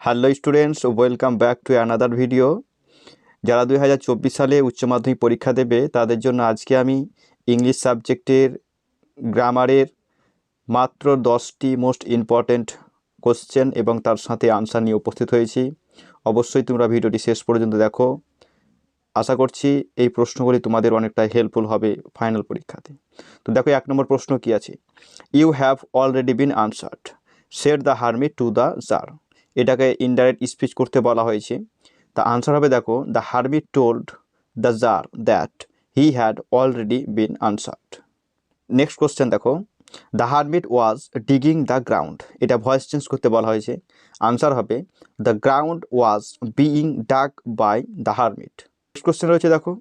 Hello students, welcome back to another video. যারা 2024 সালে উচ্চ মাধ্যমিক পরীক্ষা দেবে তাদের জন্য আজকে আমি ইংলিশ সাবজেক্টের গ্রামারের মাত্র 10টি মোস্ট ইম্পর্ট্যান্ট কোশ্চেন এবং তার সাথে আনসার নিয়ে উপস্থিত হয়েছি। অবশ্যই তোমরা ভিডিওটি শেষ পর্যন্ত দেখো। আশা করছি এই প্রশ্নগুলি তোমাদের অনেকটা হেল্পফুল হবে ফাইনাল পরীক্ষাতে। তো দেখো 1 নম্বর প্রশ্ন কি আছে, you have already been answered, said the hermit to the tsar. এটাকে ইনডাইরেক্ট স্পিচ করতে বলা হয়েছে। তা আনসার হবে দেখো, the hermit told the tsar that he had already been answered. Next question দেখো, the hermit was digging the ground. এটা voice change করতে বলা হয়েছে। আনসার হবে the ground was being dug by the hermit. Next question রয়েছে দেখো,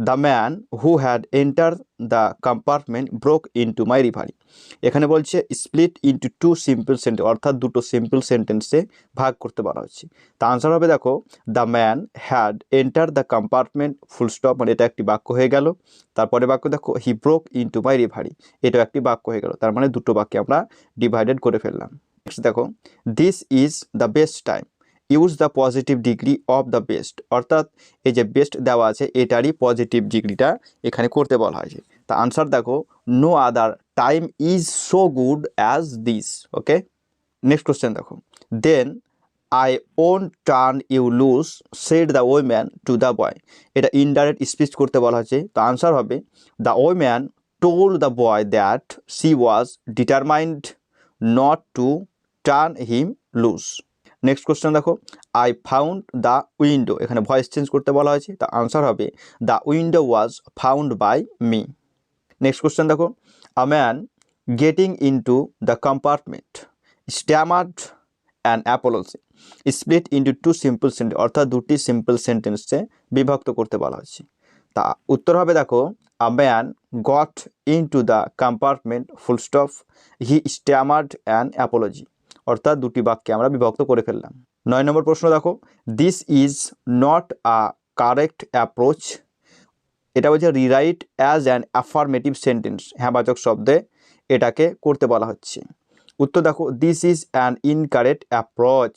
the man who had enter the compartment broke into my reverie. এখানে বলছে split into two simple sentence, অর্থাৎ দুটো সিম্পল সেন্টেন্সে ভাগ করতে বলা হচ্ছে। তা আনসার হবে দেখো, the man had enter the compartment full stop, মানে এটা একটি বাক্য হয়ে গেল। তারপরে বাক্য দেখো, হি ব্রোক ইন্টু মাই রিভারি, এটাও একটি বাক্য হয়ে গেল। তার মানে দুটো বাক্যে আমরা ডিভাইডেড করে ফেললাম। নেক্সট দেখো, this is the best time, use the positive degree of the best. অর্থাৎ এই যে বেস্ট দেওয়া আছে এটারই পজিটিভ ডিগ্রিটা এখানে করতে বলা হয়েছে। তা আনসার দেখো, no other time is so good as this. Okay, next question দেখো, then I won't turn you loose said the woman to the boy. এটা ইনডাইরেক্ট স্পিচ করতে বলা হয়েছে। তো আনসার হবে the woman told the boy that she was determined not to turn him loose. Next question দেখো, I found the window. এখানে voice change করতে বলা হয়েছে। তা আনসার হবে the window was found by me. Next question দেখো, a man getting into the compartment stammered an apology, split into two simple sentence, অর্থাৎ দুটি সিম্পল সেন্টেন্সে বিভক্ত করতে বলা হয়েছে। তা উত্তর হবে দেখো, a man got into the compartment full stop he stammered an apology, অর্থাৎ দুটি বাক্যে আমরা বিভক্ত করে ফেললাম। 9 নম্বর প্রশ্ন দেখো, this is not a correct approach. এটা বলছে rewrite as an affirmative sentence, হ্যাঁবাচক শব্দে এটাকে করতে বলা হচ্ছে। উত্তর দেখো, this is an incorrect approach.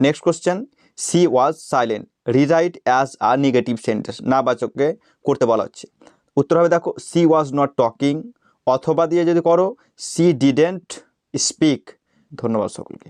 Next question, she was silent, rewrite as a negative sentence, নাবাচককে করতে বলা হচ্ছে। উত্তর হবে দেখো, সি ওয়াজ নট টকিং, অথবা দিয়ে যদি করো সি ডিডেন্ট স্পিক। ধন্যবাদ সকলকে।